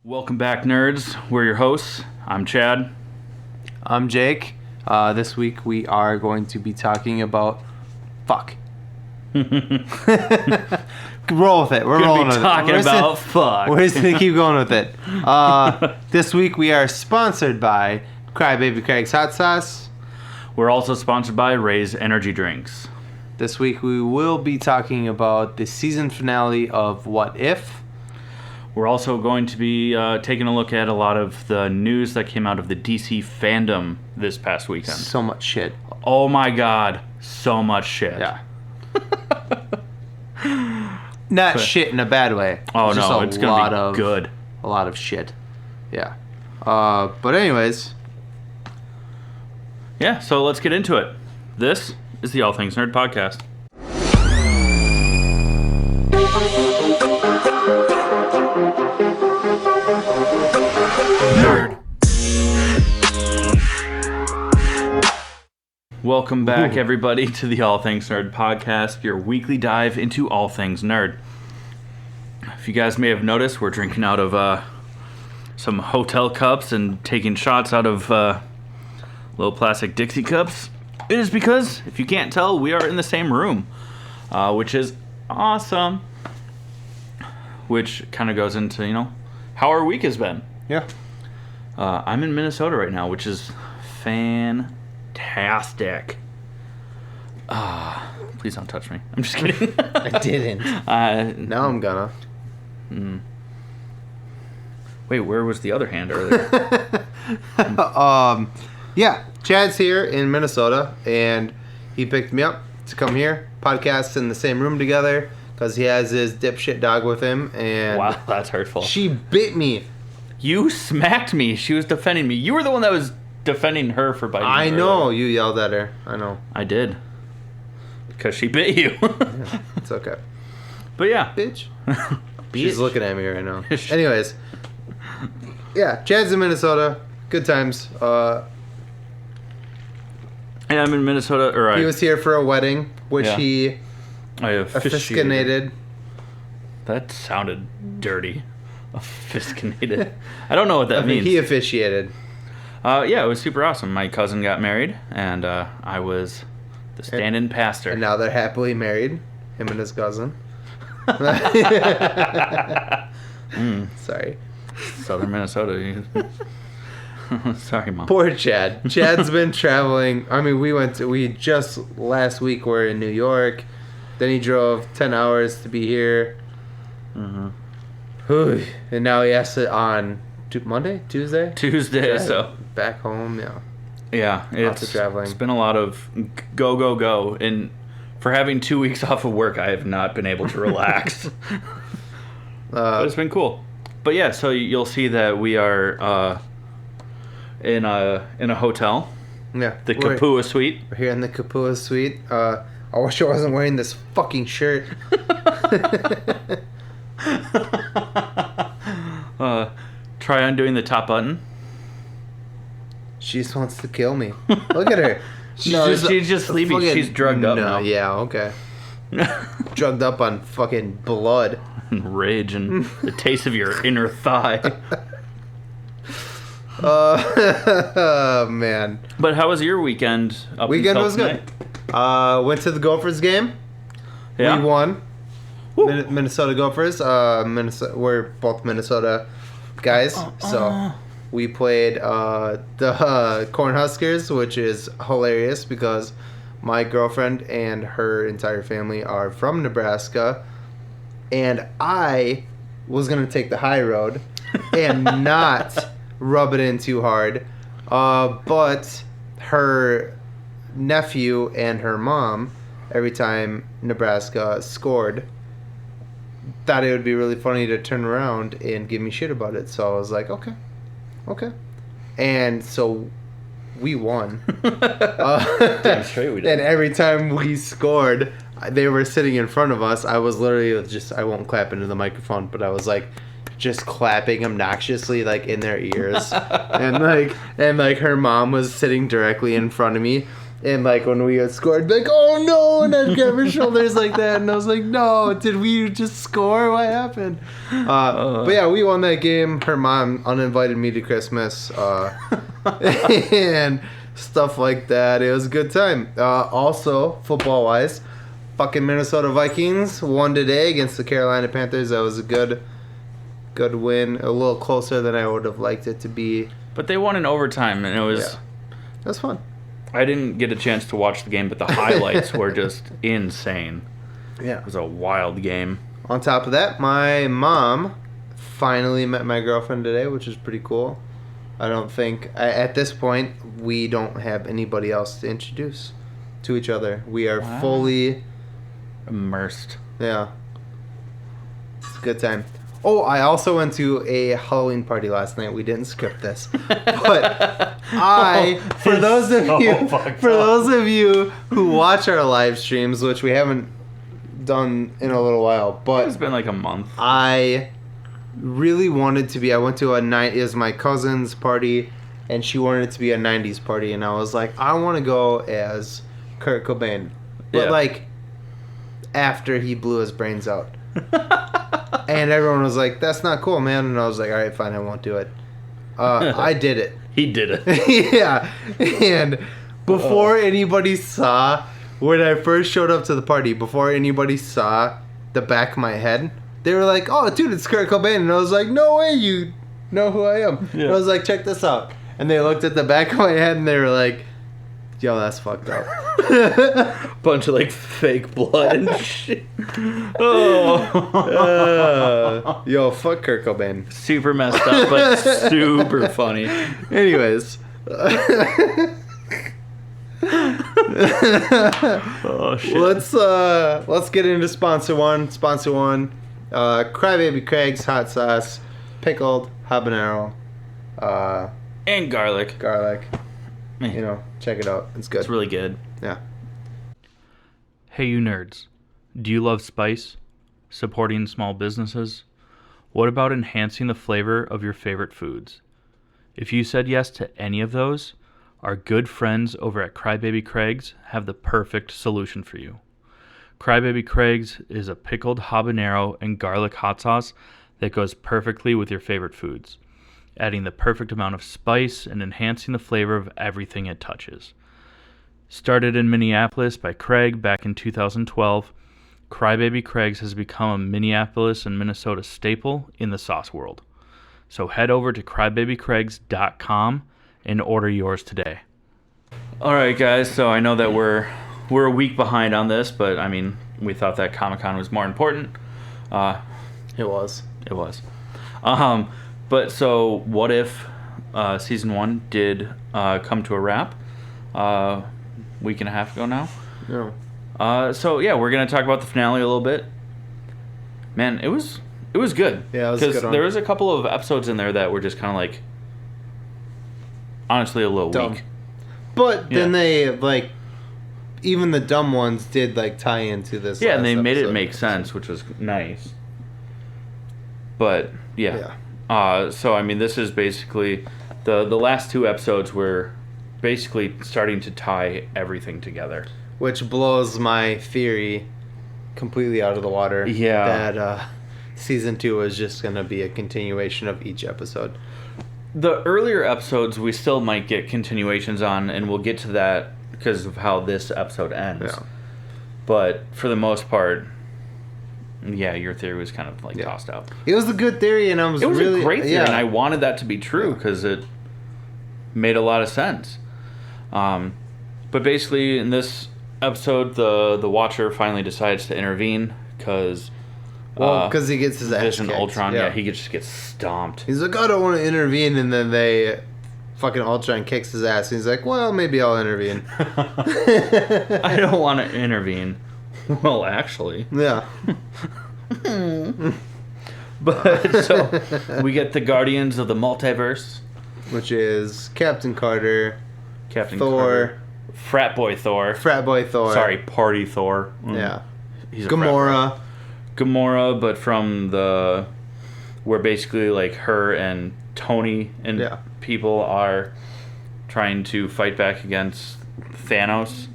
Welcome back, nerds. We're your hosts. I'm Chad. I'm Jake. This week we are going to be talking about fuck. Roll with it. We're rolling with it. Talking about fuck. We're just gonna keep going with it. This week we are sponsored by Crybaby Craig's Hot Sauce. We're also sponsored by Ray's Energy Drinks. This week we will be talking about the season finale of What If. We're also going to be taking a look at a lot of the news that came out of the DC Fandome this past weekend. So much shit. Oh my god, so much shit. Yeah. Not shit in a bad way. Oh no, it's going to be good. A lot of shit. Yeah. But anyways. Yeah, so let's get into it. This is the All Things Nerd Podcast. Nerd. Welcome back, everybody, to the All Things Nerd Podcast, your weekly dive into all things nerd. If you guys may have noticed, we're drinking out of some hotel cups and taking shots out of little plastic Dixie cups. It is because, if you can't tell, we are in the same room, which is awesome. Which kind of goes into, how our week has been. Yeah. I'm in Minnesota right now, which is fantastic. Please don't touch me. I'm just kidding. I didn't. Now I'm gonna. Wait, where was the other hand earlier? Yeah, Chad's here in Minnesota, and he picked me up to come here, podcast in the same room together, because he has his dipshit dog with him, and wow, that's hurtful. She bit me. You smacked me. She was defending me. You were the one that was defending her for biting her. I know. You yelled at her. I know. I did. Because she bit you. Yeah, it's okay. But yeah. Bitch. She's looking at me right now. Anyways. Yeah, Chad's in Minnesota. Good times. Yeah, I'm in Minnesota. He was here for a wedding, which he I officiated. That sounded dirty. Officiated. I don't know what that means. He officiated. Yeah, it was super awesome. My cousin got married, and I was the stand-in pastor. And now they're happily married, him and his cousin. Sorry. Southern Minnesota. Sorry, Mom. Poor Chad. Chad's been traveling. I mean, we just last week were in New York. Then he drove 10 hours to be here. Mm-hmm. And now he has to on Monday? Tuesday, so back home, yeah, lots of traveling. It's been a lot of go, and for having 2 weeks off of work, I have not been able to relax. But it's been cool. But yeah, so you'll see that we are in a hotel. Yeah, the Kapua Suite. We're here in the Kapua Suite. I wish I wasn't wearing this fucking shirt. Try undoing the top button. She just wants to kill me. Look at her. She's just sleeping. She's drugged up now. Yeah, okay. Drugged up on fucking blood. And rage and the taste of your inner thigh. Oh, man. But how was your weekend? Weekend was good. Went to the Gophers game. Yeah. We won. Minnesota Gophers. We're both Minnesota guys, so we played the Cornhuskers, which is hilarious because my girlfriend and her entire family are from Nebraska, and I was gonna take the high road and not rub it in too hard, but her nephew and her mom, every time Nebraska scored, thought it would be really funny to turn around and give me shit about it. So I was like, okay. And so we won. Damn straight we did. And every time we scored, they were sitting in front of us. I was literally just, I won't clap into the microphone, but I was like just clapping obnoxiously like in their ears. and her mom was sitting directly in front of me. And like when we had scored, like, oh no, and I'd grab her shoulders like that, and I was like, no, did we just score? What happened? But yeah, we won that game. Her mom uninvited me to Christmas, and stuff like that. It was a good time. Also, football wise, fucking Minnesota Vikings won today against the Carolina Panthers. That was a good win. A little closer than I would have liked it to be. But they won in overtime, and it was that's fun. I didn't get a chance to watch the game, but the highlights were just insane. Yeah. It was a wild game. On top of that, my mom finally met my girlfriend today, which is pretty cool. I don't think, at this point, we don't have anybody else to introduce to each other. We are fully immersed. Yeah. It's a good time. Oh, I also went to a Halloween party last night. We didn't script this, but for those of you who watch our live streams, which we haven't done in a little while, but it's been like a month. I really wanted to be. I went to it was my cousin's party, and she wanted it to be a '90s party, and I was like, I want to go as Kurt Cobain, but like after he blew his brains out. And everyone was like, that's not cool, man. And I was like, all right, fine, I won't do it. I did it. He did it. Yeah. And before anybody saw, when I first showed up to the party, before anybody saw the back of my head, they were like, oh, dude, it's Kurt Cobain. And I was like, no way, you know who I am. Yeah. And I was like, check this out. And they looked at the back of my head and they were like, yo, that's fucked up. Bunch of like fake blood and shit. Yo, fuck Kurt Cobain. Super messed up, but super funny. Anyways. Oh shit. Let's get into sponsor one. Sponsor one. Crybaby Craig's hot sauce, pickled habanero, and garlic. You know, check it out. It's good. It's really good. Yeah. Hey, you nerds. Do you love spice? Supporting small businesses? What about enhancing the flavor of your favorite foods? If you said yes to any of those, our good friends over at Crybaby Craig's have the perfect solution for you. Crybaby Craig's is a pickled habanero and garlic hot sauce that goes perfectly with your favorite foods, adding the perfect amount of spice and enhancing the flavor of everything it touches. Started in Minneapolis by Craig back in 2012, Crybaby Craig's has become a Minneapolis and Minnesota staple in the sauce world. So head over to crybabycraigs.com and order yours today. All right, guys, so I know that we're a week behind on this, but I mean, we thought that Comic-Con was more important. It was. But so what if season 1 did come to a wrap week and a half ago now? Yeah. So yeah, we're gonna talk about the finale a little bit. Man, it was good. Yeah, it was a good one. Because there was a couple of episodes in there that were just kind of like, honestly, a little dumb. weak. But then they like, even the dumb ones did like tie into this. Yeah, and they made episode. it make sense, which was nice. But yeah. So I mean, this is basically the last 2 episodes were basically starting to tie everything together, which blows my theory completely out of the water. Yeah, that season 2 is just gonna be a continuation of each episode. The earlier episodes we still might get continuations on, and we'll get to that because of how this episode ends. Yeah. But for the most part, yeah, your theory was kind of like tossed out. It was a good theory, and it was a great theory, and I wanted that to be true because it made a lot of sense. But basically, in this episode, the Watcher finally decides to intervene because he gets his ass Vision kicked. Ultron, he just gets stomped. He's like, I don't want to intervene, and then fucking Ultron kicks his ass, and he's like, well, maybe I'll intervene. I don't want to intervene. Well, actually. Yeah. But so we get the Guardians of the Multiverse, which is Captain Carter, Captain Thor, Carter, Frat Boy Thor. Sorry, Party Thor. Yeah. He's a Gamora. Gamora, but from where basically like her and Tony and people are trying to fight back against Thanos,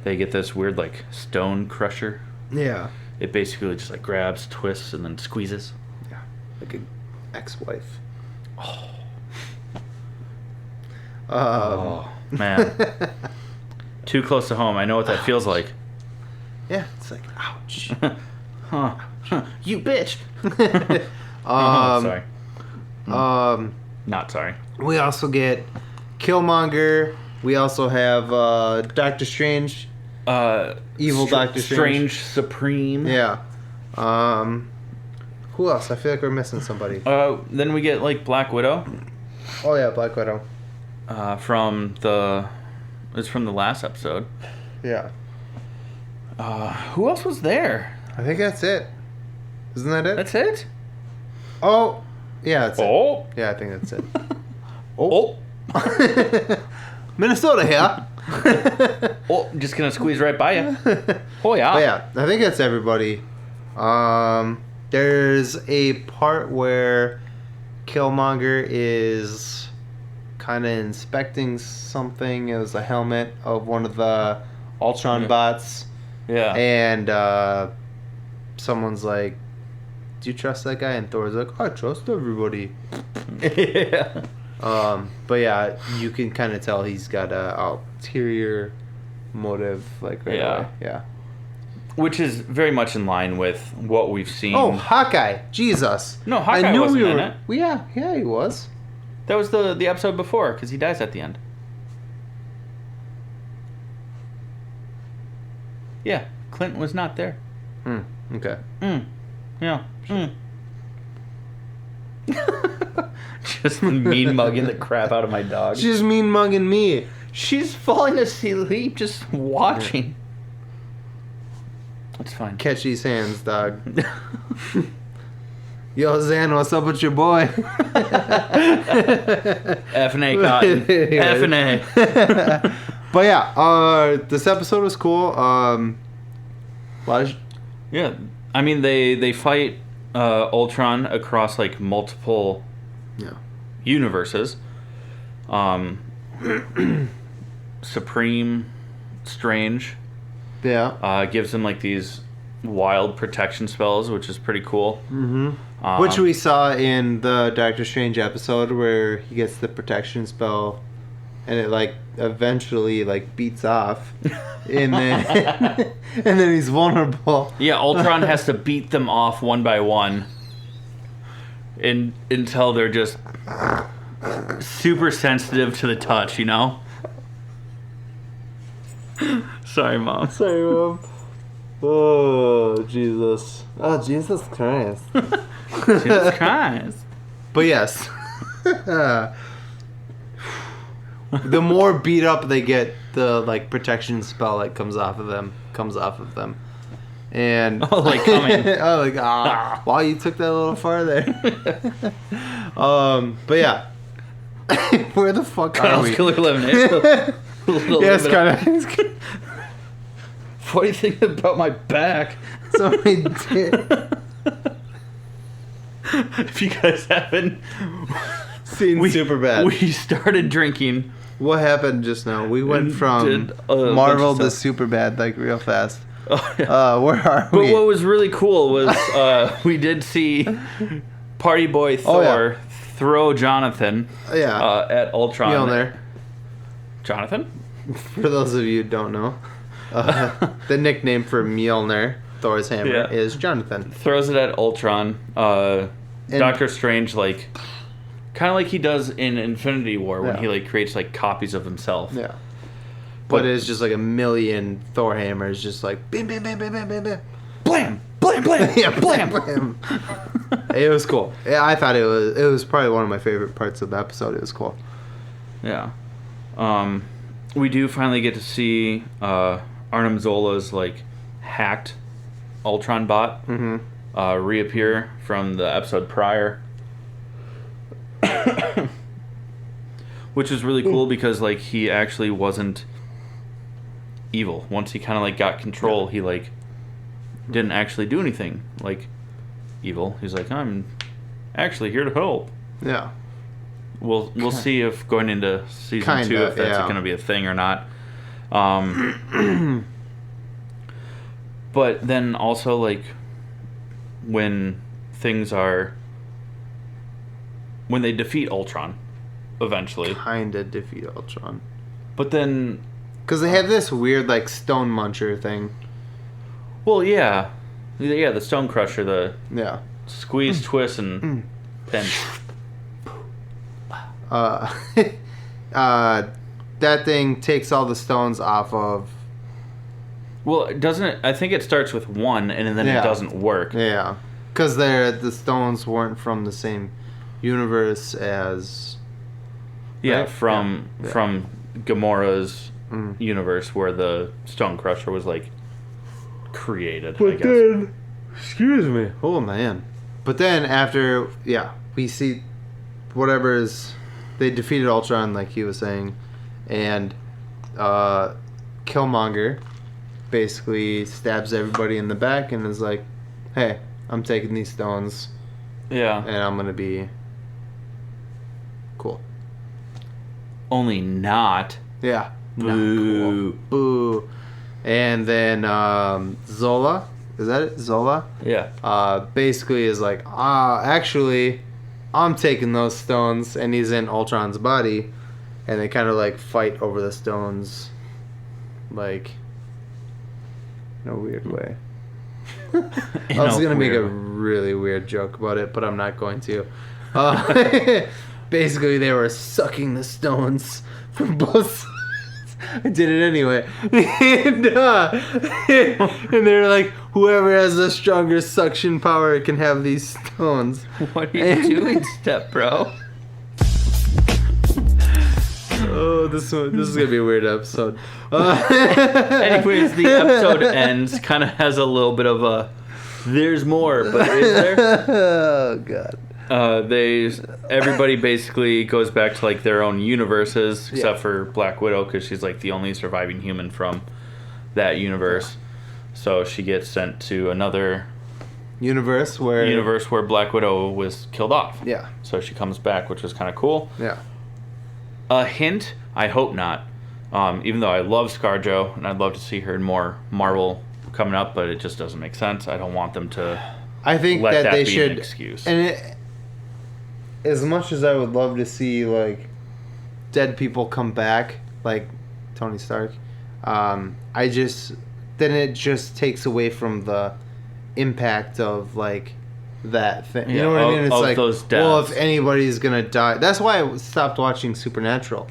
they get this weird like stone crusher. Yeah. It basically just like grabs, twists, and then squeezes. Yeah. Like an ex-wife. Oh man. Too close to home. I know what that feels like. Yeah, it's like, ouch. Huh. You bitch. Sorry. Not sorry. We also get Killmonger. We also have Doctor Strange. Evil Doctor Strange Supreme. Yeah. Who else? I feel like we're missing somebody. Then we get like Black Widow. Oh yeah, Black Widow. It's from the last episode. Yeah. Who else was there? I think that's it. Isn't that it? That's it? Oh. Yeah, that's it. Yeah, I think that's it. Oh. Minnesota here. Oh, just gonna squeeze right by you. Oh yeah. But yeah, I think that's everybody. There's a part where Killmonger is kind of inspecting something. It was a helmet of one of the Ultron bots. Yeah. And someone's like, "Do you trust that guy?" And Thor's like, "I trust everybody." Yeah. But yeah, you can kind of tell he's got a ulterior motive, like right away. Yeah. Which is very much in line with what we've seen. Oh, Hawkeye! Jesus. No, Hawkeye wasn't in it. Well, yeah, he was. That was the episode before, because he dies at the end. Yeah, Clint was not there. Okay. Yeah. Just mean mugging the crap out of my dog. She's mean mugging me. She's falling asleep just watching. It's fine. Catch these hands, dog. Yo, Zan, what's up with your boy? F&A Cotton. F&A. But yeah, this episode was cool. Yeah, I mean they fight Ultron across like multiple universes. Supreme Strange gives him like these wild protection spells, which is pretty cool. Which we saw in the Doctor Strange episode where he gets the protection spell and it like eventually like beats off and then and then he's vulnerable. Yeah, Ultron has to beat them off one by one until they're just super sensitive to the touch, you know? Sorry, Mom. Sorry, Mom. Oh, Jesus. Oh, Jesus Christ. Jesus Christ. But yes. The more beat up they get, the like protection spell like comes off of them. And like coming. Wow, you took that a little farther. But yeah. Where the fuck are we? Killer Lemonade. Yes, kind of. What do you think about my back? Somebody did. If you guys haven't seen Superbad, we started drinking. What happened just now? We went from Marvel to Superbad like real fast. Where are we? But what was really cool was we did see Party Boy Thor throw Jonathan at Ultron. Mjolnir. Jonathan? For those of you who don't know, the nickname for Mjolnir, Thor's hammer, is Jonathan. Throws it at Ultron. Doctor Strange, like, kind of like he does in Infinity War when he like creates like copies of himself. Yeah. But it's just like a million Thor hammers, just like bam, bam, bam, bam, bam, bam, bam, blam, blam, blam, yeah, blam, blam. It was cool. Yeah, I thought it was probably one of my favorite parts of the episode. It was cool. Yeah. We do finally get to see Arnim Zola's like hacked Ultron bot reappear from the episode prior. Which was really cool because like he actually wasn't evil. Once he kind of like got control, he like didn't actually do anything like evil. He's like, I'm actually here to help. Yeah. We'll see if going into season 2 if that's going to be a thing or not. But then also, like, when they defeat Ultron, eventually. Kinda defeat Ultron. But then... Because they have this weird, like, stone muncher thing. Well, yeah. Yeah, the stone crusher, the... Yeah. Squeeze, twist, and pinch. That thing takes all the stones off of... Well, doesn't it... I think it starts with one, and then it doesn't work. Yeah. Because the stones weren't from the same universe as... Yeah, right? from Gamora's universe, where the stone crusher was, like, created, I guess. Then... Excuse me. Oh, man. But then after... Yeah, we see whatever's... They defeated Ultron, like he was saying, and Killmonger basically stabs everybody in the back and is like, hey, I'm taking these stones. Yeah. And I'm going to be cool. Only not. Yeah. Boo. Not cool. Boo. And then Zola, is that it? Zola? Yeah. Basically is like, actually... I'm taking those stones, and he's in Ultron's body, and they kind of like fight over the stones, like in a weird way. I was gonna make a really weird joke about it, but I'm not going to. Basically, they were sucking the stones from both sides. I did it anyway, and they're like, whoever has the strongest suction power can have these stones. What are you doing, step bro? Oh, this is gonna be a weird episode. Anyways, the episode ends, kind of has a little bit of a there's more, but is there? Oh god. Everybody basically goes back to like their own universes, except for Black Widow, because she's like the only surviving human from that universe. So she gets sent to another universe where Black Widow was killed off. Yeah. So she comes back, which is kind of cool. Yeah. A hint, I hope not. Even though I love ScarJo and I'd love to see her in more Marvel coming up, but it just doesn't make sense. I don't want them to. I think let that they be should. An excuse. And as much as I would love to see like dead people come back, like Tony Stark, then it just takes away from the impact of like that thing. You know what I mean? It's like, those well, if anybody's gonna die, that's why I stopped watching Supernatural.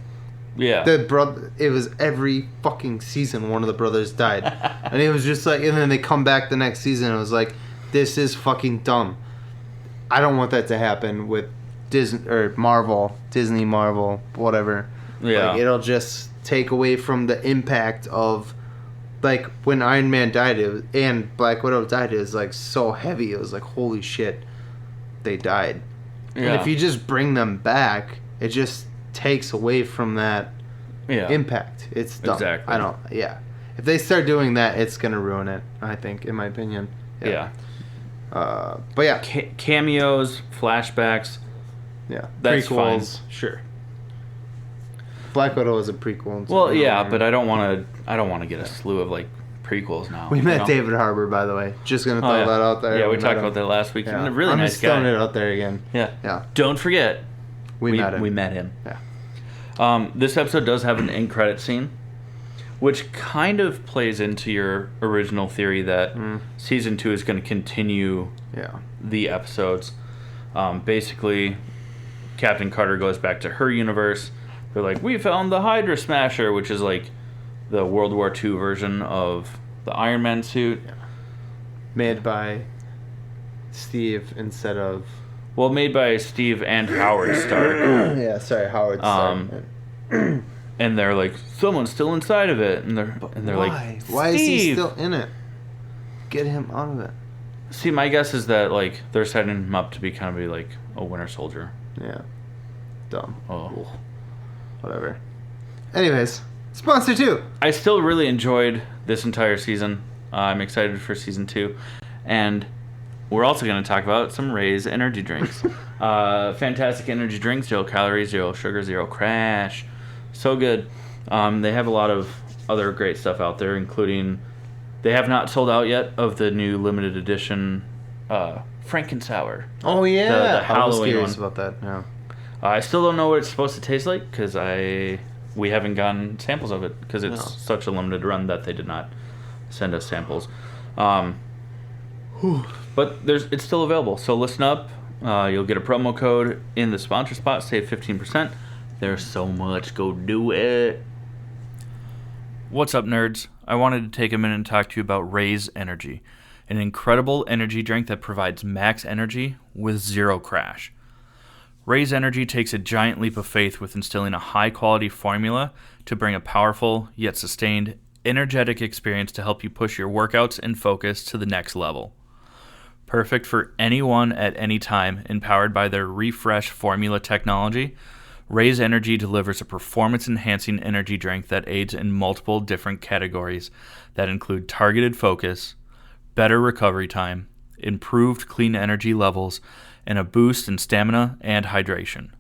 Yeah. It was every fucking season one of the brothers died, and it was just like, and then they come back the next season. And it was like, this is fucking dumb. I don't want that to happen with Disney or Marvel, whatever. Yeah. Like, it'll just take away from the impact of, like, when Iron Man died and Black Widow died, it was like so heavy. It was like, holy shit, they died. Yeah. And if you just bring them back, it just takes away from that impact. It's dumb. Exactly. If they start doing that, it's gonna ruin it, I think, in my opinion. Yeah. But yeah. Cameos, flashbacks. Yeah. That's prequels. fine. Sure. Black Widow is a prequel. Well, yeah, but I don't want to get a slew of like prequels now. We met David Harbour, by the way. Just gonna throw that out there. Yeah, we talked about that last week. Yeah. A really nice guy. I'm just throwing it out there again. Yeah. Yeah. Don't forget, we met him. Yeah. This episode does have an end credit scene, which kind of plays into your original theory that season 2 is going to continue the episodes. Basically, Captain Carter goes back to her universe. They're like, we found the Hydra Smasher, which is like the World War II version of the Iron Man suit. Yeah. Made by Steve instead of... Well, made by Steve and Howard Stark. Howard Stark. And they're like, someone's still inside of it. And they're why? like, Why is he still in it? Get him out of it. See, my guess is that like they're setting him up to be kind of like a Winter Soldier. Yeah. Dumb. Oh. Whatever. Anyways, sponsor 2. I still really enjoyed this entire season. I'm excited for season 2. And we're also going to talk about some Ray's energy drinks. Fantastic energy drinks, 0 calories, 0 sugar, 0 crash. So good. They have a lot of other great stuff out there, including they have not sold out yet of the new limited edition Frankensour. Oh yeah, the Halloween I was curious one. about that. Yeah. I still don't know what it's supposed to taste like because we haven't gotten samples of it because it's such a limited run that they did not send us samples. But it's still available. So listen up. You'll get a promo code in the sponsor spot. Save 15%. There's so much. Go do it. What's up, nerds? I wanted to take a minute and talk to you about Raise Energy, an incredible energy drink that provides max energy with zero crash. Raise Energy takes a giant leap of faith with instilling a high-quality formula to bring a powerful, yet sustained, energetic experience to help you push your workouts and focus to the next level. Perfect for anyone at any time, empowered by their Refresh formula technology, Raise Energy delivers a performance-enhancing energy drink that aids in multiple different categories that include targeted focus, better recovery time, improved clean energy levels, and a boost in stamina and hydration.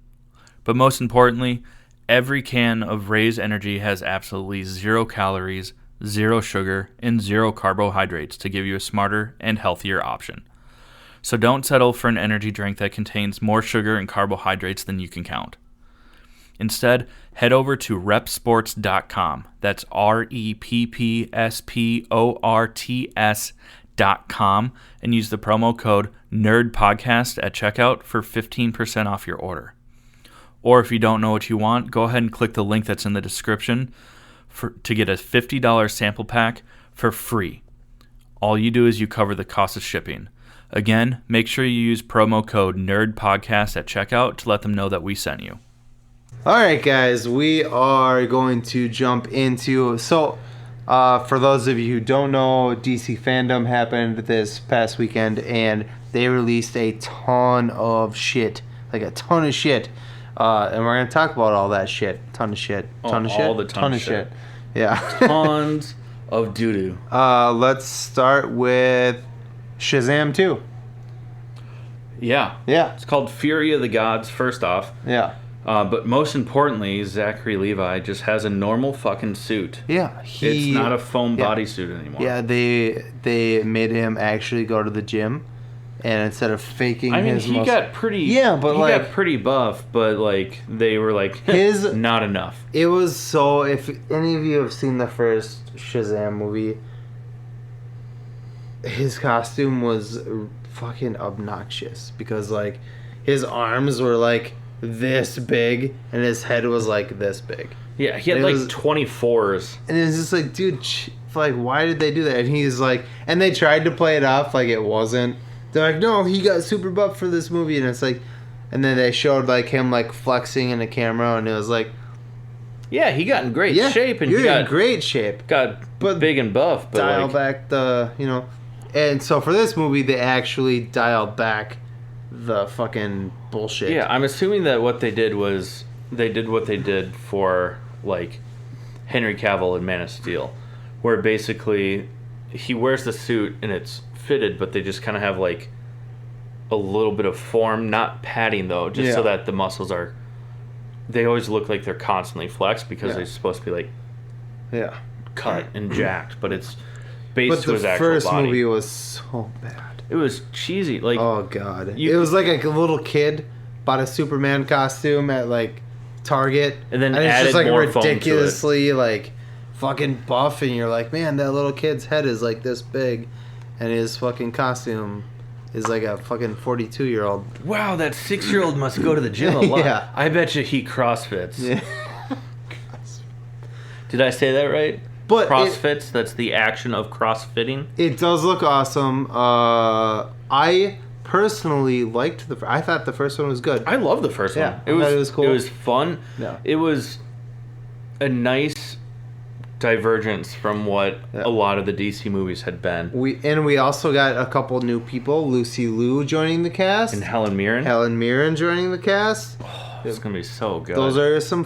But most importantly, every can of Raise Energy has absolutely 0 calories, 0 sugar, and 0 carbohydrates to give you a smarter and healthier option. So don't settle for an energy drink that contains more sugar and carbohydrates than you can count. Instead, head over to repsports.com. That's REPPSPORTS.com and use the promo code NERDPODCAST at checkout for 15% off your order. Or if you don't know what you want, go ahead and click the link that's in the description to get a $50 sample pack for free. All you do is you cover the cost of shipping. Again, make sure you use promo code NERDPODCAST at checkout to let them know that we sent you. All right, guys, we are going to jump into... So, for those of you who don't know, DC Fandome happened this past weekend, and they released a ton of shit. Like, a ton of shit. And we're going to talk about all that shit. Ton of shit. Ton of shit. Yeah. Tons of doo-doo. Let's start with Shazam 2. Yeah. It's called Fury of the Gods, first off. Yeah. But most importantly, Zachary Levi just has a normal fucking suit. Yeah, it's not a foam bodysuit anymore. Yeah, they made him actually go to the gym, and instead of faking his he got pretty. Yeah, but he got pretty buff, but like they were like not enough. It was so. If any of you have seen the first Shazam movie, his costume was fucking obnoxious because like his arms were like this big and his head was like this big. Yeah, he had like 24s. And it's just like, dude, like, why did they do that? And he's like, and they tried to play it off like it wasn't. They're like, no, he got super buff for this movie. And it's like, and then they showed like him like flexing in the camera, and it was like, yeah, he got in great shape. And you're in great shape. Got big and buff. But dial back the, And so for this movie, they actually dialed back the fucking bullshit. Yeah, I'm assuming that what they did was they did what they did for like Henry Cavill in Man of Steel, where basically he wears the suit and it's fitted, but they just kind of have like a little bit of form, not padding though, just so that the muscles are. They always look like they're constantly flexed because they're supposed to be like cut and jacked, but it's based to his actual body. But the first movie was so bad. It was cheesy. Like, oh god, it was like a little kid bought a Superman costume at like Target, and then it's added just like more ridiculously like fucking buff, and you're like, man, that little kid's head is like this big, and his fucking costume is like a fucking 42-year-old. Wow, that 6-year-old must go to the gym a lot. Yeah. I bet you he CrossFits. Yeah. Did I say that right? But CrossFits, that's the action of crossfitting. It does look awesome. I personally liked I thought the first one was good. I love the first one. It was cool. It was fun. Yeah. It was a nice divergence from what a lot of the DC movies had been. We also got a couple new people. Lucy Liu joining the cast. And Helen Mirren. Helen Mirren joining the cast. Oh, it's going to be so good. Those are some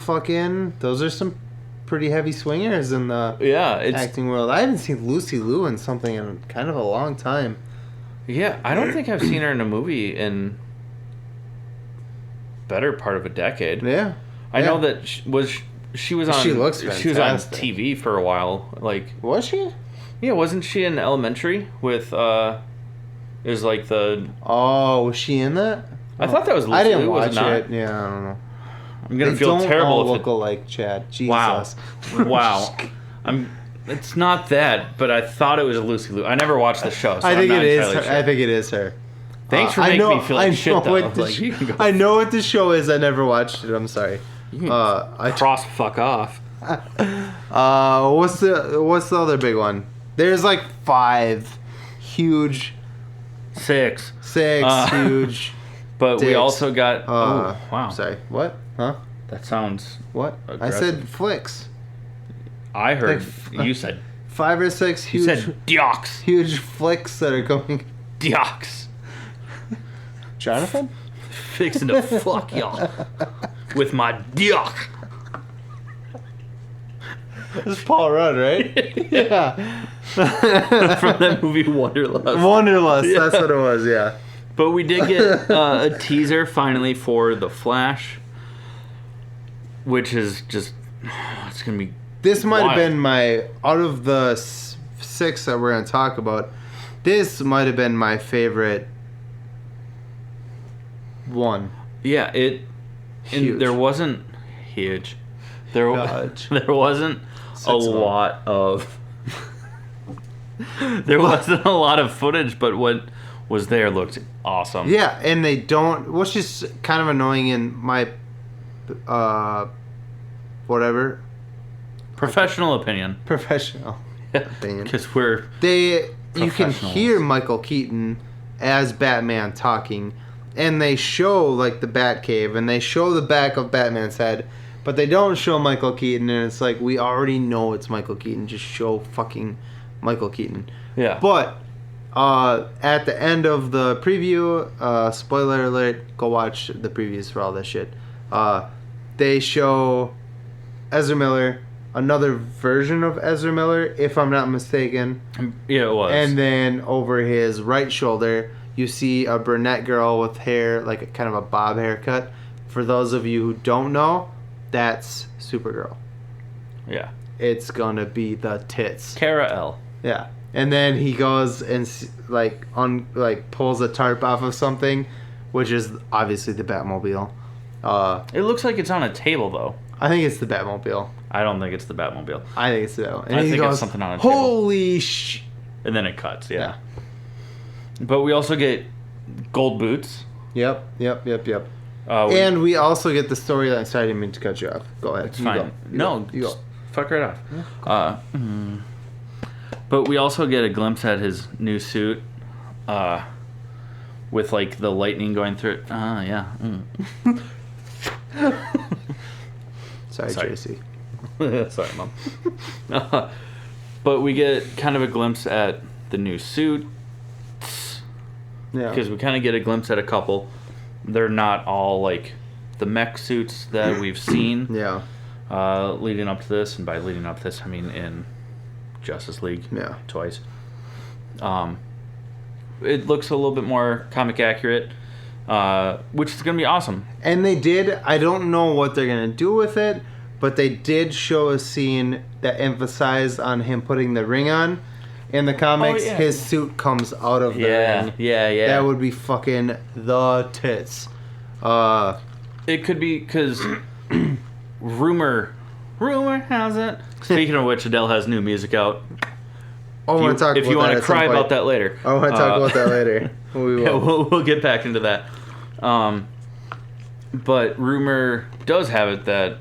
pretty heavy swingers in the acting world. I haven't seen Lucy Liu in something in kind of a long time. Yeah, I don't think I've seen her in a movie in better part of a decade. Yeah. I know that She was on. She looks She was on fantastic. TV for a while. Like, Was she? yeah, wasn't she in Elementary with? It was like the. Oh, was she in that? I thought that was. I didn't Lucy Liu, was watch not? it. Yeah, I don't know. I'm gonna They feel don't terrible all if look alike, Chad. Jesus. Wow. It's not that, but I thought it was Lucy Liu. I never watched the show, so I think I'm not it is. entirely Her. sure. I think it is her. Thanks for making me feel like shit, though. Like, you can go I know what the show is. I never watched it. I'm sorry. you can cross fuck off. What's the other big one? There's like 5 huge, 6. 6 huge. But we dicks. also got. Oh, wow. Sorry. What? Huh? That sounds. What? Aggressive. I said flicks. I heard Like, you said. 5 or 6 You huge, said diox. huge flicks that are going. Diox. Jonathan? Fixing to fuck y'all with my diox. It's Paul Rudd, right? Yeah. From that movie Wanderlust. Wanderlust. Yeah. That's what it was. Yeah. But we did get a teaser finally for The Flash, which is just. It's going to be. This might have wild. been my, out of the 6 that we're going to talk about, this might have been my favorite one. Yeah, it. Huge. And there wasn't. Huge. There Huge. wasn't Six a of them. lot of. There wasn't a lot of footage, but what was there looked awesome. Yeah, and they don't, which is kind of annoying in my, whatever, Professional opinion. professional opinion. Because we're. You can Professionals. hear Michael Keaton as Batman talking, and they show like the Batcave, and they show the back of Batman's head, but they don't show Michael Keaton, and it's like, we already know it's Michael Keaton, just show fucking Michael Keaton. Yeah. But at the end of the preview, spoiler alert, go watch the previews for all this shit. They show Ezra Miller, another version of Ezra Miller, if I'm not mistaken. Yeah, it was. And then over his right shoulder, you see a brunette girl with hair, like a kind of a bob haircut. For those of you who don't know, that's Supergirl. Yeah. It's gonna be the tits. Kara L. Yeah. And then he goes and pulls a tarp off of something, which is obviously the Batmobile. It looks like it's on a table, though. I think it's the Batmobile. I don't think it's the Batmobile. I think it's the Batmobile. And I he think goes, it's something on a table. Holy sh! And then it cuts, yeah. But we also get gold boots. Yep. And And we also get the storyline. Sorry, I didn't mean to cut you off. Go ahead. it's fine. You go. Fuck right off. But we also get a glimpse at his new suit, with like the lightning going through it. Yeah. Sorry, Sorry. Tracy. Sorry, Mom. But we get kind of a glimpse at the new suit, Yeah. because we kind of get a glimpse at a couple. They're not all like the mech suits that we've seen Yeah. leading up to this, and by leading up to this, I mean in Justice League twice. It looks a little bit more comic accurate, which is going to be awesome. And they did, I don't know what they're going to do with it, but they did show a scene that emphasized on him putting the ring on. In the comics, Oh, yeah. his suit comes out of the ring. Yeah. That would be fucking the tits. It could be because rumor has it. Speaking of which, Adele has new music out. I want to talk If about you want that to at some cry point. about that later. I want to talk about that later. We will. Yeah, we'll get back into that. But rumor does have it that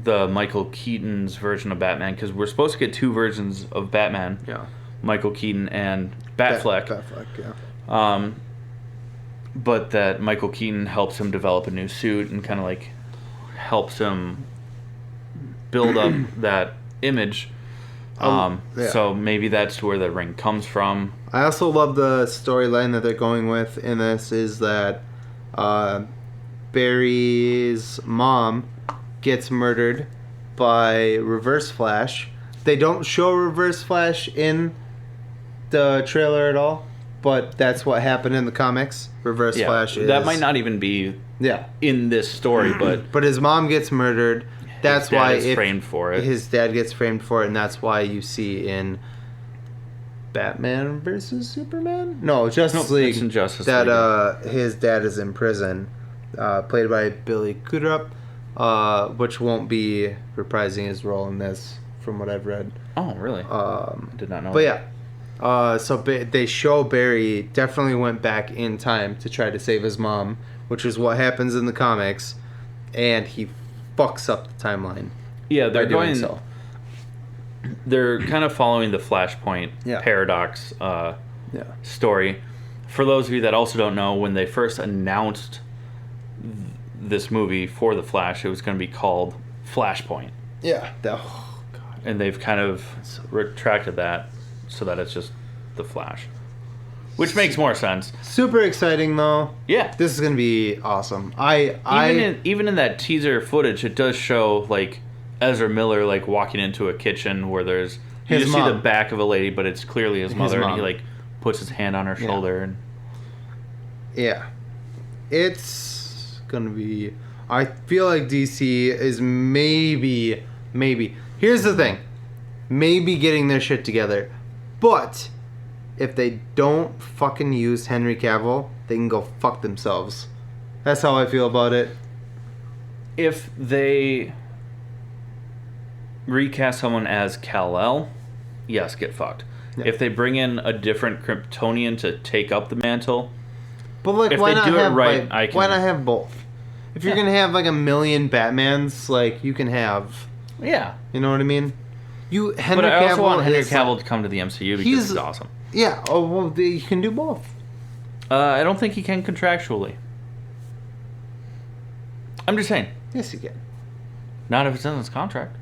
the Michael Keaton's version of Batman, because we're supposed to get 2 versions of Batman. Yeah. Michael Keaton and Batfleck. Batfleck, yeah. But that Michael Keaton helps him develop a new suit and kind of like helps him build up that image. Yeah. So maybe that's where the ring comes from. I also love the storyline that they're going with in this is that Barry's mom gets murdered by Reverse Flash. They don't show Reverse Flash in the trailer at all, but that's what happened in the comics. Reverse Flash is... That might not even be Yeah. in this story, but But his mom gets murdered. that's his dad why is framed for it. His dad gets framed for it, and that's why you see in Batman versus Superman? No, Justice League. It's in Justice that his dad is in prison, played by Billy Crudup, which won't be reprising his role in this, from what I've read. Oh, really? Did not know. But yeah, so they show Barry definitely went back in time to try to save his mom, which is what happens in the comics, and he fucks up the timeline. Yeah, they're doing going. So. They're kind of following the Flashpoint paradox story. For those of you that also don't know, when they first announced this movie for the Flash, it was going to be called Flashpoint. Yeah. And they've kind of retracted that so that it's just the Flash, which makes more sense. Super exciting though. Yeah, this is gonna be awesome. Even in that teaser footage, it does show like Ezra Miller like walking into a kitchen where there's you just see the back of a lady, but it's clearly his mother, and he like puts his hand on her shoulder and it's gonna be. I feel like DC is maybe. Here's the thing, maybe getting their shit together, but if they don't fucking use Henry Cavill, they can go fuck themselves. That's how I feel about it. If they recast someone as Kal-El, yes, get fucked. Yeah. If they bring in a different Kryptonian to take up the mantle, but like, if why they not do have it right, why not have both? If you're gonna have like a million Batmans, like you can have, you know what I mean. But I also want Henry Cavill to come to the MCU because he's awesome. Yeah. Oh well, you can do both. I don't think he can contractually. I'm just saying. Yes, you can. Not if it's in his contract.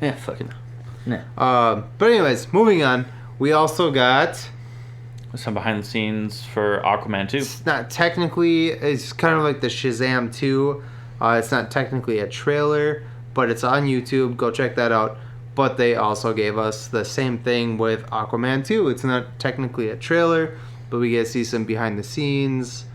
Yeah, fucking no. But anyways, moving on. We also got some behind the scenes for Aquaman 2. It's not technically. It's kind of like the Shazam 2. It's not technically a trailer, but it's on YouTube. Go check that out. But they also gave us the same thing with Aquaman 2. It's not technically a trailer, but we get to see some behind the scenes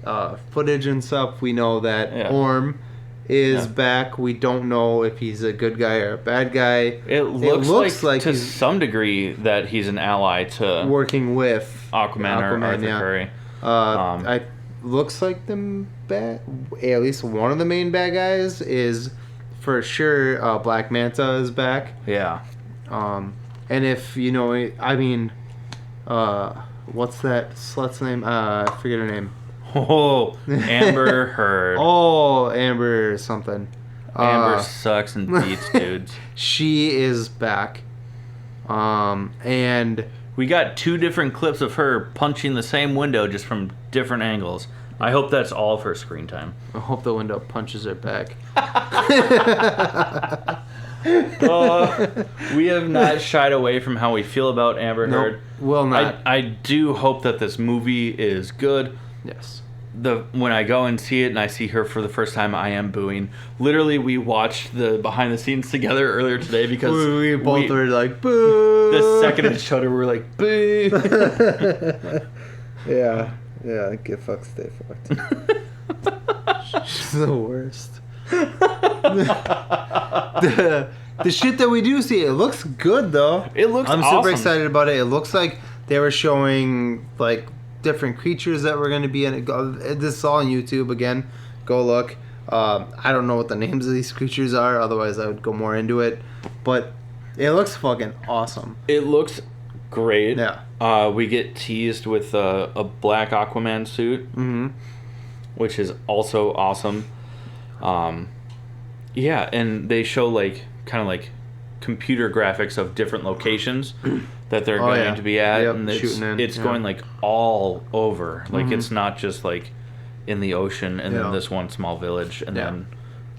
footage and stuff. We know that Orm is back. We don't know if he's a good guy or a bad guy. It looks like to some degree that he's an ally to working with Aquaman or Arthur Curry. Looks like at least one of the main bad guys is for sure. Black Manta is back. Yeah. And if you know, I mean, what's that slut's name? I forget her name. Oh, Amber Heard. Oh, Amber something. Amber sucks and beats dudes. She is back. And we got 2 different clips of her punching the same window just from different angles. I hope that's all of her screen time. I hope the window punches her back. We have not shied away from how we feel about Amber Heard. Nope, will not. I do hope that this movie is good. Yes. When I go and see it and I see her for the first time, I am booing. Literally, we watched the behind the scenes together earlier today because we both were like, boo. The second it showed her, we were like, boo. Yeah, get fucked, stay fucked. She's the worst. The shit that we do see, it looks good though. It looks awesome. I'm super excited about it. It looks like they were showing like different creatures that were going to be in it. This is all on YouTube again. Go look. I don't know what the names of these creatures are, otherwise I would go more into it. But it looks fucking awesome. It looks great. Yeah. We get teased with a black Aquaman suit, which is also awesome. Yeah, and they show like kind of like computer graphics of different locations that they're going to be at, and it's going like all over. Like it's not just like in the ocean and then this one small village and then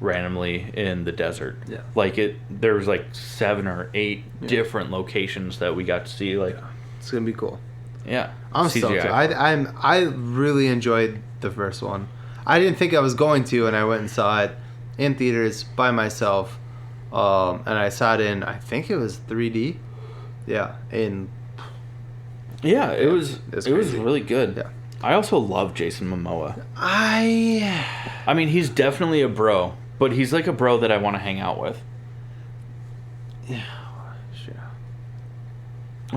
randomly in the desert. Yeah. Like there was like 7 or 8 different locations that we got to see. Like it's gonna be cool. Yeah, I'm stoked. I really enjoyed the first one. I didn't think I was going to, and I went and saw it in theaters by myself. And I saw it in, I think it was 3D. Yeah, it was really good. Yeah. I also love Jason Momoa. I mean, he's definitely a bro. but he's like a bro that I want to hang out with. Yeah, sure.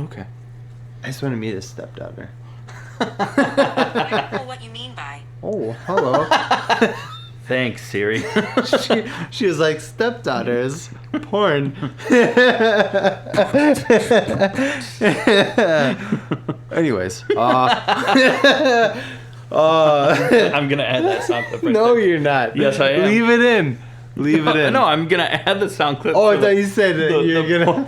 Okay. I just want to meet his stepdaughter. I don't know what you mean by. Oh, hello. Thanks, Siri. she was like, stepdaughters, porn. Anyways. I'm going to add that sound clip right No, there. you're not. Yes, I am. Leave it in. Leave it in. No, I'm going to add the sound clip. Oh, I thought you said the you're going to...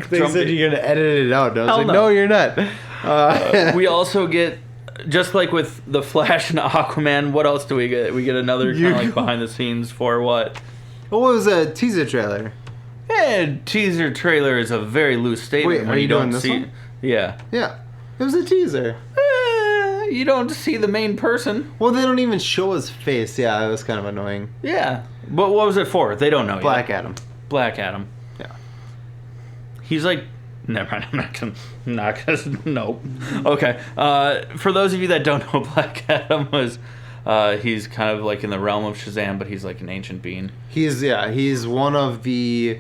They said trumpet. you're going to edit it out. I was Hell like, no. no, you're not. We also get, just like with the Flash and Aquaman, what else do we get? We get another kind of like behind the scenes for what? What was a teaser trailer? Teaser trailer is a very loose statement. Wait, when are you don't doing this see, one? Yeah. Yeah. It was a teaser. You don't see the main person. Well, they don't even show his face. Yeah, it was kind of annoying. Yeah. But what was it for? They don't know Black yet. Adam. Black Adam. Yeah. He's like... Never mind, I'm not gonna... Nope. Okay. For those of you that don't know, Black Adam was... he's kind of like in the realm of Shazam, but he's like an ancient being. He's one of the...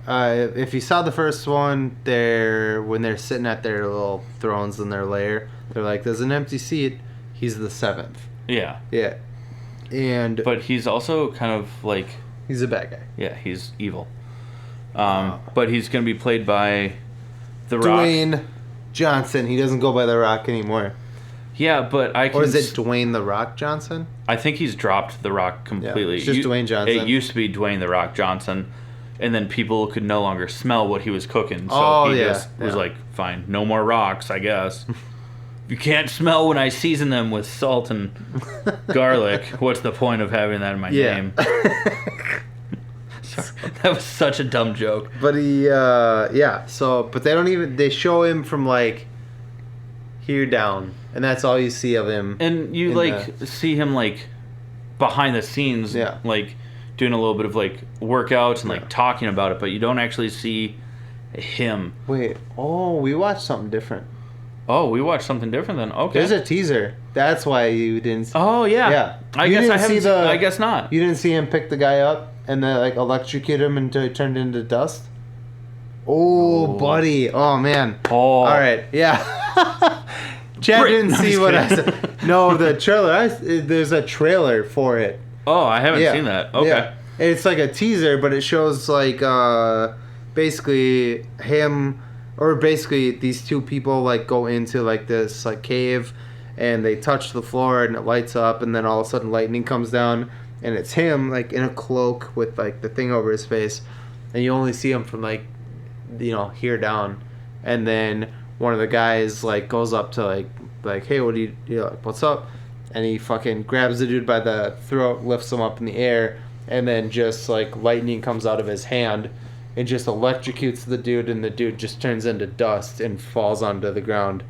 if you saw the first one, when they're sitting at their little thrones in their lair, they're like, there's an empty seat. He's the seventh. Yeah. Yeah. And... But he's also kind of like... He's a bad guy. Yeah, he's evil. But he's going to be played by The Rock. Dwayne Johnson. He doesn't go by The Rock anymore. Yeah, but I can... Or is it Dwayne The Rock Johnson? I think he's dropped The Rock completely. Yeah, it's just Dwayne Johnson. It used to be Dwayne The Rock Johnson, and then people could no longer smell what he was cooking. So Oh, he yeah, just was yeah. like, fine, no more rocks, I guess. You can't smell when I season them with salt and garlic. What's the point of having that in my name? Sorry, that was such a dumb joke. But he, but they show him from like here down, and that's all you see of him. And you see him like behind the scenes, Yeah. like doing a little bit of like workouts and like talking about it, but you don't actually see him. Wait, we watched something different. Oh, we watched something different then. Okay. There's a teaser. That's why you didn't see. Oh yeah. Yeah. I You guess didn't I haven't. see I guess not. You didn't see him pick the guy up and then like electrocute him until he turned into dust. Oh, buddy. Oh man. Oh. All right. Yeah. Chad didn't No, I'm see just what I kidding. said. No, the trailer. There's a trailer for it. Oh, I haven't seen that. Okay. Yeah. It's like a teaser, but it shows like basically him, or basically these two people like go into like this like cave, and they touch the floor and it lights up, and then all of a sudden lightning comes down, and it's him like in a cloak with like the thing over his face, and you only see him from like here down, and then one of the guys like goes up to like hey, what do you like, what's up? And he fucking grabs the dude by the throat, lifts him up in the air, and then just like lightning comes out of his hand and just electrocutes the dude, and the dude just turns into dust and falls onto the ground.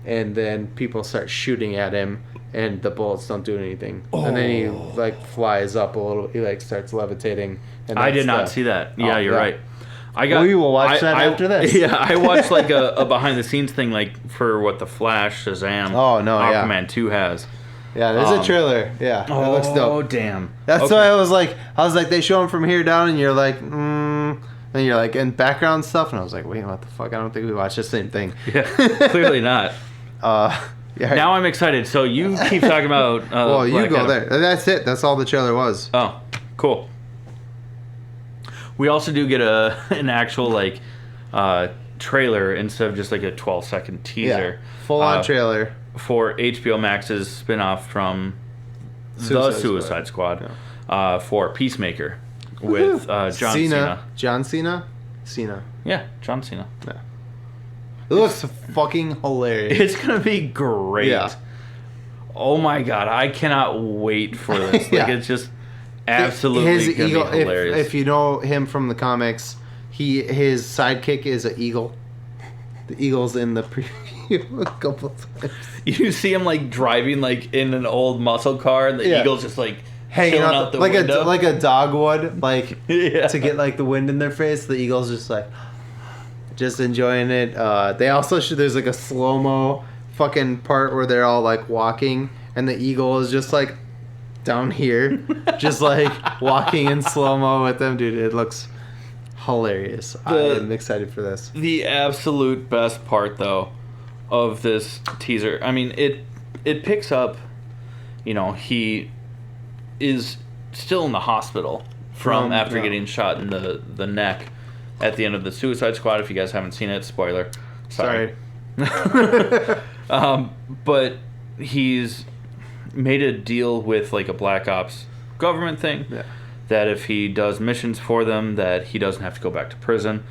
And then people start shooting at him, and the bullets don't do anything. And then he like flies up a little. He like starts levitating. And I that's did not see that. Yeah, you're right. We will watch that after this. Yeah, I watched like a behind the scenes thing like for what the Flash, Shazam, Aquaman 2 has. Yeah, there's a trailer. Yeah, it looks dope. Oh damn! That's why I was like, they show him from here down, and you're like, then you're like in background stuff, and I was like, wait, what the fuck? I don't think we watched the same thing. Yeah, clearly not. Yeah. Now I'm excited. So you keep talking about. Well, you Black go Adam. there. That's it. That's all the trailer was. Oh, cool. We also do get an actual like trailer instead of just like a 12-second teaser. Yeah, full on trailer for HBO Max's spin-off from The Suicide Squad for Peacemaker with John Cena. John Cena? Cena. Yeah, John Cena. Yeah. It looks fucking hilarious. It's going to be great. Yeah. Oh my god, I cannot wait for this. Yeah. Like, it's just absolutely going to be hilarious. If you know him from the comics, his sidekick is an eagle. The eagle's in the preview a couple times. You see him like driving like in an old muscle car, and the eagle's just like hanging out the like window. like a dog would, like Yeah. to get like the wind in their face. The eagle's just like just enjoying it. They also there's like a slow-mo fucking part where they're all like walking, and the eagle is just like down here, just like walking in slow-mo with them, dude. It looks hilarious. I am excited for this. The absolute best part, though, of this teaser, I mean, it picks up, he is still in the hospital from after getting shot in the neck at the end of the Suicide Squad. If you guys haven't seen it, spoiler. Sorry. But he's made a deal with like a Black Ops government thing that if he does missions for them, that he doesn't have to go back to prison.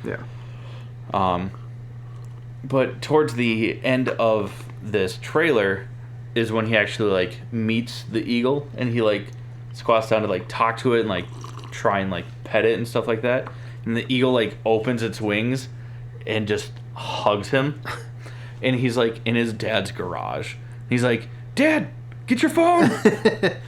But towards the end of this trailer is when he actually like meets the eagle, and he like squats down to like talk to it and like try and like pet it and stuff like that. And the eagle like opens its wings and just hugs him. And he's like in his dad's garage. He's like, "Dad, get your phone.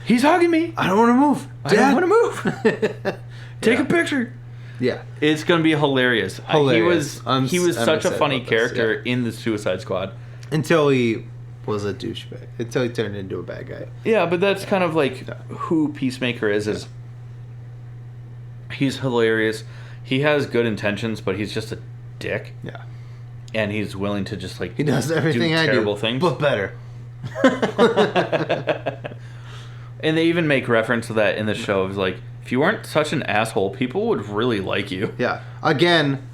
He's hugging me. I don't want to move. Dad, I don't want to move. Take a picture." Yeah. It's going to be hilarious. Hilarious. He was such a funny character this, in the Suicide Squad. Until he was a douchebag. Until he turned into a bad guy. Yeah, but that's kind of like who Peacemaker is he's hilarious. He has good intentions, but he's just a dick. Yeah. And he's willing to just like he does everything I do, terrible things, but better. And they even make reference to that in the show. It's like, if you weren't such an asshole, people would really like you. Yeah. Again,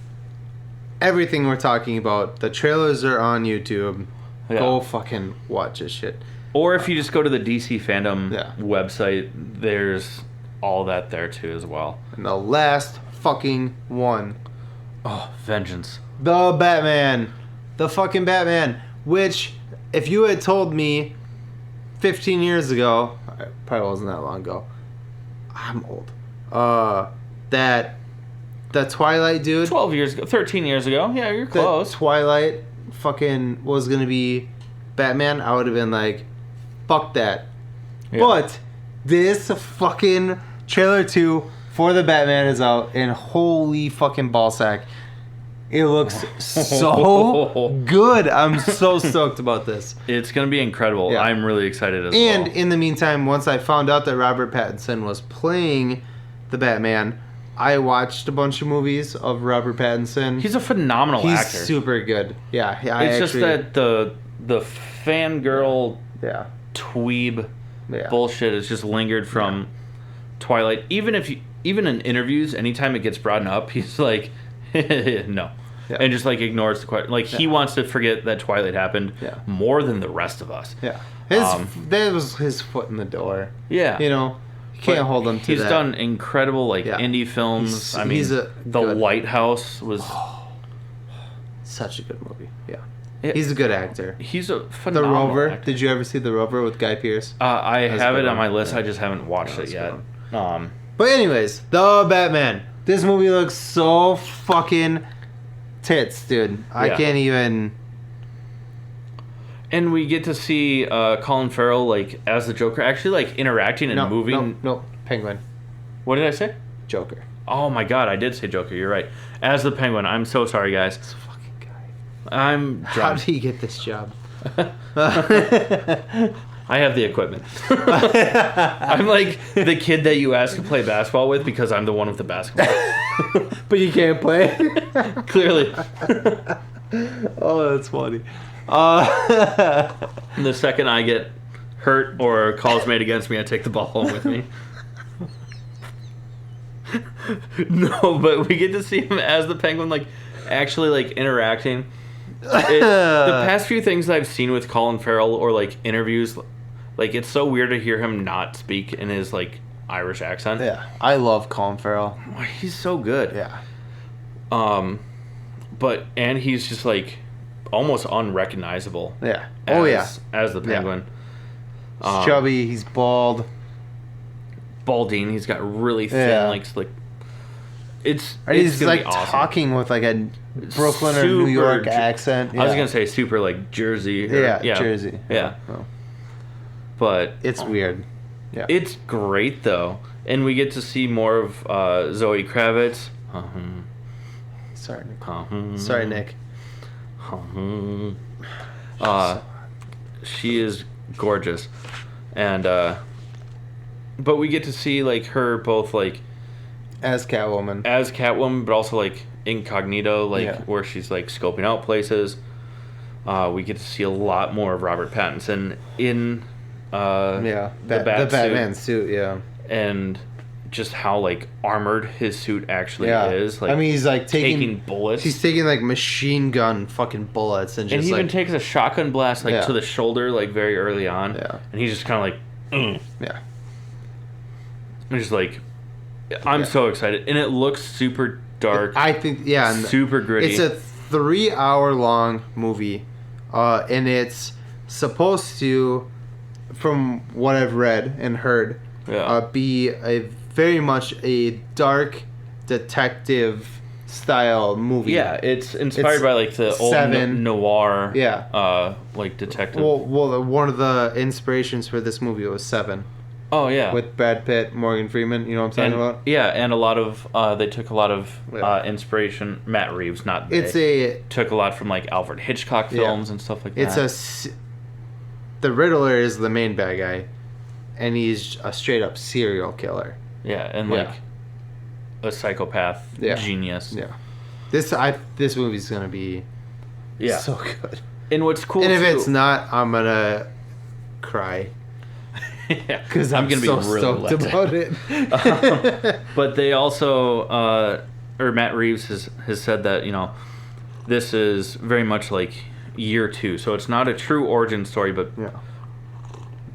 everything we're talking about, the trailers are on YouTube. Yeah. Go fucking watch this shit. Or if you just go to the DC Fandome website, there's all that there too as well. And the last fucking one. Oh, vengeance. The Batman. The fucking Batman. Which, if you had told me 15 years ago, probably wasn't that long ago, I'm old, that the Twilight dude... 12 years ago, 13 years ago. Yeah, you're close. Twilight fucking was going to be Batman, I would have been like, fuck that. Yeah. But this fucking trailer 2 for the Batman is out, and holy fucking ballsack. It looks so good. I'm so stoked about this. It's going to be incredible. Yeah. I'm really excited as well. And in the meantime, once I found out that Robert Pattinson was playing the Batman, I watched a bunch of movies of Robert Pattinson. He's a phenomenal actor. He's super good. Yeah. It's just that the fangirl dweeb bullshit has just lingered from Twilight. Even in interviews, anytime it gets brought up, he's like, no. Yeah. And just like ignores the question. Like he wants to forget that Twilight happened more than the rest of us. Yeah. That was his foot in the door. Yeah. You know, you can't hold him to he's that. He's done incredible indie films. The Lighthouse was such a good movie. Yeah. He's a good actor. He's a phenomenal The Rover. actor. Did you ever see The Rover with Guy Pearce? I have it on my list. I just haven't watched it yet. But anyways, The Batman. This movie looks so fucking tits, dude. I can't even... And we get to see Colin Farrell, like, as the Joker, actually, like, interacting and moving... No, Penguin. What did I say? Joker. Oh, my God, I did say Joker. You're right. As the Penguin. I'm so sorry, guys. This fucking guy. I'm drunk. How did he get this job? I have the equipment. I'm like the kid that you ask to play basketball with because I'm the one with the basketball. But you can't play? Clearly. Oh, that's funny. The second I get hurt or a call's made against me, I take the ball home with me. No, but we get to see him as the Penguin, like, actually, like, interacting. The past few things that I've seen with Colin Farrell or, like, interviews... Like, it's so weird to hear him not speak in his, like, Irish accent. Yeah. I love Colin Farrell. He's so good. Yeah. And he's just, like, almost unrecognizable. Yeah. As the Penguin. Yeah. He's chubby. He's bald. Balding. He's got really thin, like, slick... It's he's, gonna like, be awesome. talking with, like, a Brooklyn or New York accent. Yeah. I was going to say super, like, Jersey. Jersey. Yeah. Oh. But it's weird. Yeah. It's great though, and we get to see more of Zoe Kravitz. Sorry, Nick. Sorry, Nick. She is gorgeous, and but we get to see like her both like as Catwoman, but also like incognito, like where she's like scoping out places. We get to see a lot more of Robert Pattinson in the Batman suit, and just how like armored his suit actually is. Like, I mean, he's like taking bullets. He's taking like machine gun fucking bullets, and he even takes a shotgun blast like to the shoulder, like very early on. Yeah, and he's just kind of like, yeah. I'm just like, I'm so excited, and it looks super dark. I think super gritty. It's a 3-hour-long movie, and it's supposed to, from what I've read and heard, be a very much a dark detective style movie. Yeah, it's inspired by like the old noir, like detective. Well, one of the inspirations for this movie was Seven. Oh yeah, with Brad Pitt, Morgan Freeman. You know what I'm talking about? Yeah, and a lot of they took a lot of inspiration. Matt Reeves, took a lot from like Alfred Hitchcock films and stuff like that. The Riddler is the main bad guy, and he's a straight up serial killer. Yeah, and like a psychopath genius. Yeah, this movie's gonna be so good. And what's cool, and if it's not, I'm gonna cry. Because I'm gonna be really stoked about it. But they also, or Matt Reeves has said that, you know, this is very much like year 2, so it's not a true origin story, but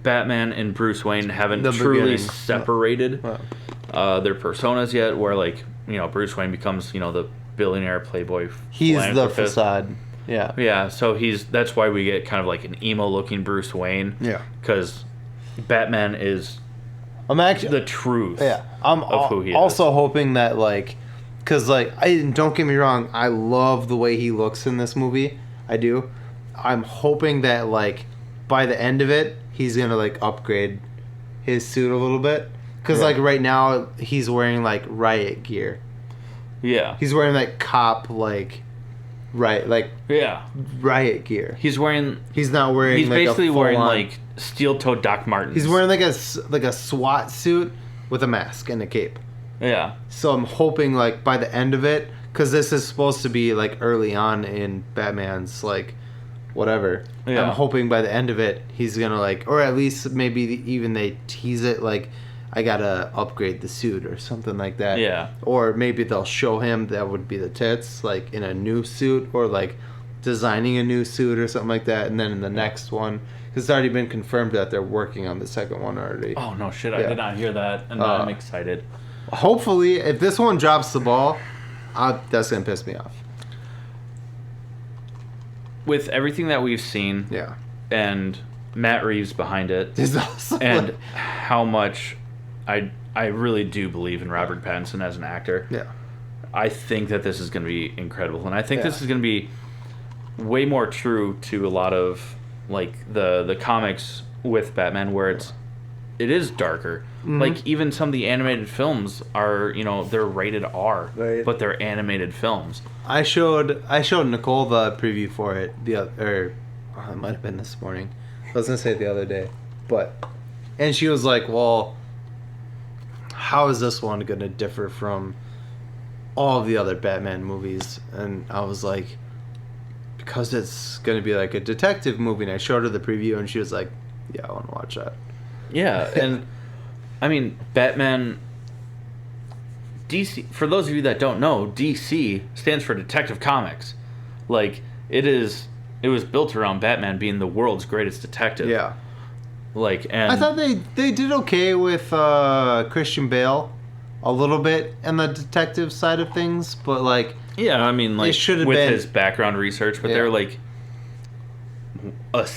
Batman and Bruce Wayne haven't truly separated their personas yet, where like, you know, Bruce Wayne becomes, you know, the billionaire playboy. He's the facade. Yeah, so that's why we get kind of like an emo looking Bruce Wayne. Yeah. Because Batman is the truth of who he is. Also hoping that, like, because, like, don't get me wrong, I love the way he looks in this movie. I do. I'm hoping that, like, by the end of it, he's going to, like, upgrade his suit a little bit. Because, like, right now, he's wearing, like, riot gear. Yeah. He's wearing, like, cop, like... riot gear. He's not wearing. He's like basically wearing on, like steel-toed Doc Martens. He's wearing like a SWAT suit with a mask and a cape. Yeah. So I'm hoping like by the end of it, because this is supposed to be like early on in Batman's like whatever. Yeah. I'm hoping by the end of it he's gonna like, or at least maybe even they tease it like, I gotta upgrade the suit or something like that. Yeah. Or maybe they'll show him that would be the tits, like in a new suit, or like designing a new suit or something like that. And then in the next one, because it's already been confirmed that they're working on the second one already. Oh no shit! I did not hear that, and I'm excited. Hopefully, if this one drops the ball, that's gonna piss me off. With everything that we've seen, and Matt Reeves behind it, and how much. I really do believe in Robert Pattinson as an actor. Yeah. I think that this is going to be incredible. And I think this is going to be way more true to a lot of like the comics with Batman, where it is darker. Mm-hmm. Like even some of the animated films are, you know, they're rated R, but they're animated films. I showed Nicole the preview for it it might have been this morning. I was going to say it the other day. And she was like, well, how is this one going to differ from all of the other Batman movies? And I was like, because it's going to be like a detective movie. And I showed her the preview, and she was like, yeah, I want to watch that. Yeah, and I mean, Batman... DC, for those of you that don't know, DC stands for Detective Comics. Like, it was built around Batman being the world's greatest detective. Yeah. Like, and I thought they did okay with Christian Bale a little bit in the detective side of things, but like I mean, like should have with been, his background research, but they're like a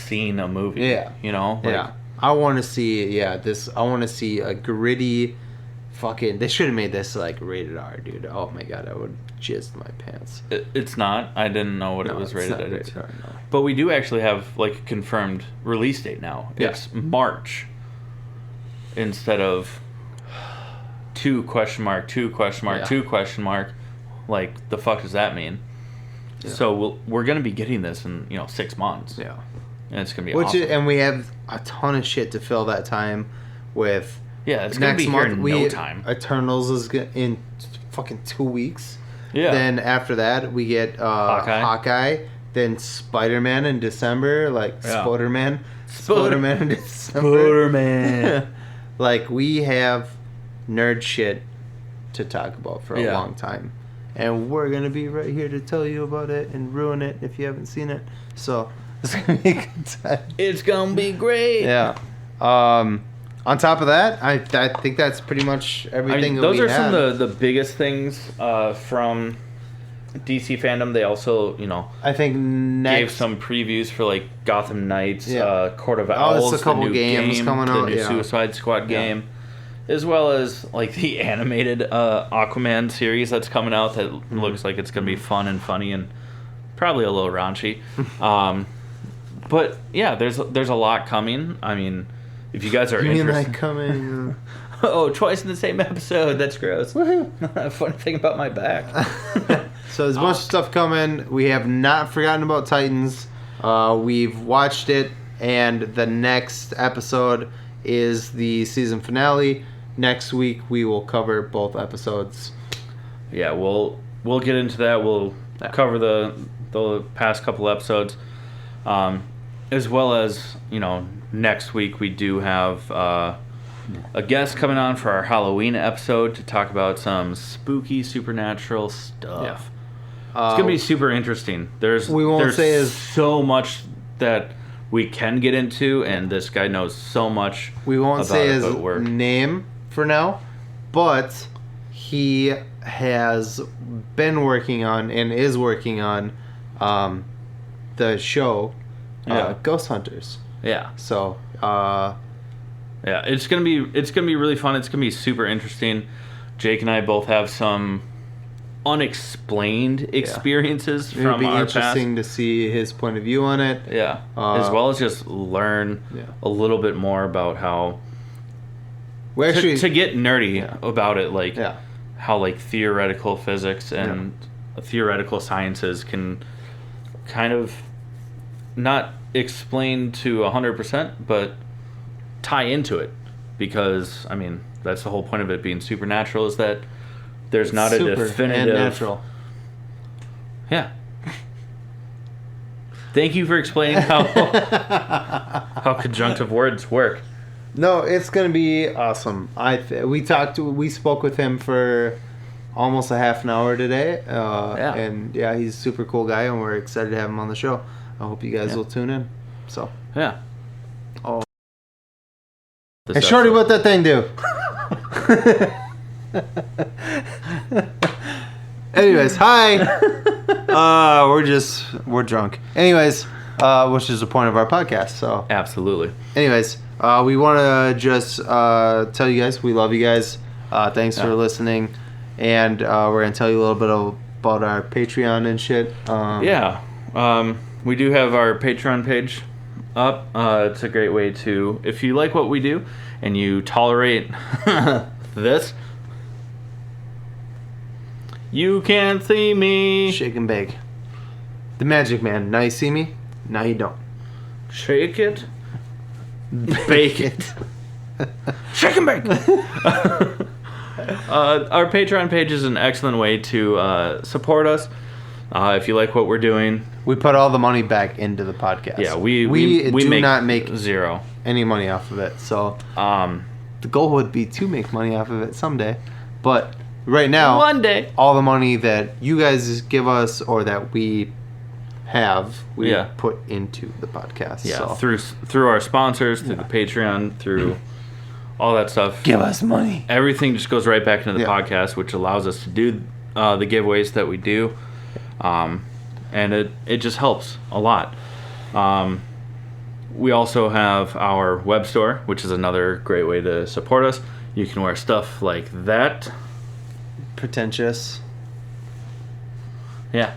movie. Yeah, you know. Like, I want to see this. I want to see a gritty. Fucking, they should have made this like rated R, dude. Oh my god, I would jizz my pants. It's not. I didn't know what it was rated at. Rated R, no. But we do actually have like a confirmed release date now. Yeah. It's March instead of 2 question mark 2 question mark 2 question mark. Like, the fuck does that mean? Yeah. So we're gonna be getting this in 6 months. Yeah, and it's gonna be awesome. And we have a ton of shit to fill that time with Yeah, it's going to be here in no time. Eternals is in fucking 2 weeks. Yeah. Then after that, we get Hawkeye. Then Spider-Man in December. Like, Spider-Man. Spider-Man in December. Spider-Man. Like, we have nerd shit to talk about for a long time. And we're going to be right here to tell you about it and ruin it if you haven't seen it. So, it's going to be a good time. It's going to be great. Yeah. On top of that, I think that's pretty much everything that we had. Those are some of the biggest things from DC Fandom. They also, I think gave some previews for like Gotham Knights, Court of Owls, there's a couple games coming out, the new Suicide Squad game, as well as like the animated Aquaman series that's coming out that looks like it's gonna be fun and funny and probably a little raunchy. But yeah, there's a lot coming. I mean, if you guys are interested, like coming. Oh, twice in the same episode. That's gross. Woohoo! Funny thing about my back. So there's a bunch of stuff coming. We have not forgotten about Titans. We've watched it, and the next episode is the season finale. Next week we will cover both episodes. Yeah, we'll get into that. We'll cover the past couple episodes, as well as next week we do have a guest coming on for our Halloween episode to talk about some spooky supernatural stuff. Yeah. It's gonna be super interesting. There's so much that we can get into, and this guy knows so much. We won't say his name for now, but he has been working on and is working on the show Ghost Hunters. Yeah. So it's gonna be really fun. It's gonna be super interesting. Jake and I both have some unexplained experiences from our past. It'll be interesting to see his point of view on it. Yeah. As well as just learn a little bit more about how to get nerdy about it, like how like theoretical physics and theoretical sciences can kind of not explain to 100%, but tie into it, because I mean that's the whole point of it being supernatural, is that there's not a definitive and natural. Yeah. Thank you for explaining how conjunctive words work. No, it's gonna be awesome. We spoke with him for almost a half an hour today, and he's a super cool guy, and we're excited to have him on the show. I hope you guys will tune in. So hey, Shorty, what that thing do? Anyways, hi. We're drunk. Anyways, which is the point of our podcast. So absolutely. Anyways, we want to just tell you guys we love you guys. Thanks for listening, and we're gonna tell you a little bit about our Patreon and shit. We do have our Patreon page up. It's a great way to, if you like what we do and you tolerate this, you can see me. Shake and bake. The Magic Man. Now you see me, now you don't. Shake it. Bake it. Shake and bake. Our Patreon page is an excellent way to support us. If you like what we're doing, we put all the money back into the podcast. Yeah, we do not make zero any money off of it. So the goal would be to make money off of it someday, but right now, one day, all the money that you guys give us or that we have, we put into the podcast. Yeah, so. through our sponsors, through the Patreon, through all that stuff. Give us money. Everything just goes right back into the podcast, which allows us to do the giveaways that we do. And it just helps a lot. We also have our web store, which is another great way to support us. You can wear stuff like that. Pretentious. Yeah.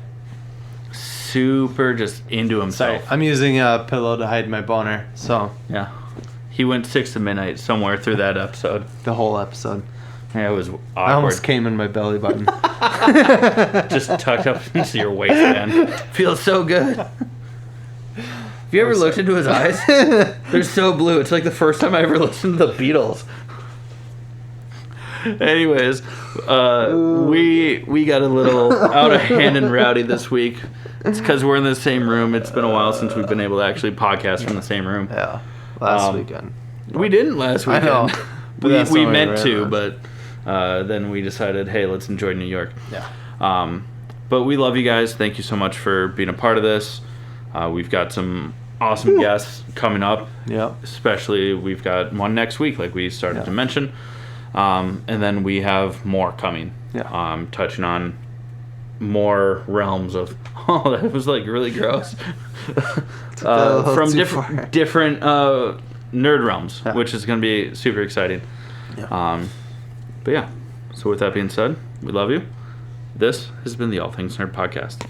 Super just into himself. Sorry, I'm using a pillow to hide my boner, so. Yeah. He went 6 to midnight somewhere through that episode. The whole episode. Yeah, it was awkward. I almost came in my belly button. Just tucked up into your waistband. Feels so good. Have you ever looked into his eyes? They're so blue. It's like the first time I ever listened to the Beatles. Anyways, we got a little out of hand and rowdy this week. It's because we're in the same room. It's been a while since we've been able to actually podcast from the same room. Yeah, last weekend. We didn't last weekend. I know. But we meant to, but then we decided, hey, let's enjoy New York. Yeah. But we love you guys. Thank you so much for being a part of this. We've got some awesome guests coming up. Yep. Especially we've got one next week, like we started to mention. And then we have more coming. Yeah. Touching on more realms of... Oh, that was like really gross. From different nerd realms, which is going to be super exciting. Yeah. But yeah, so with that being said, we love you. This has been the All Things Nerd Podcast.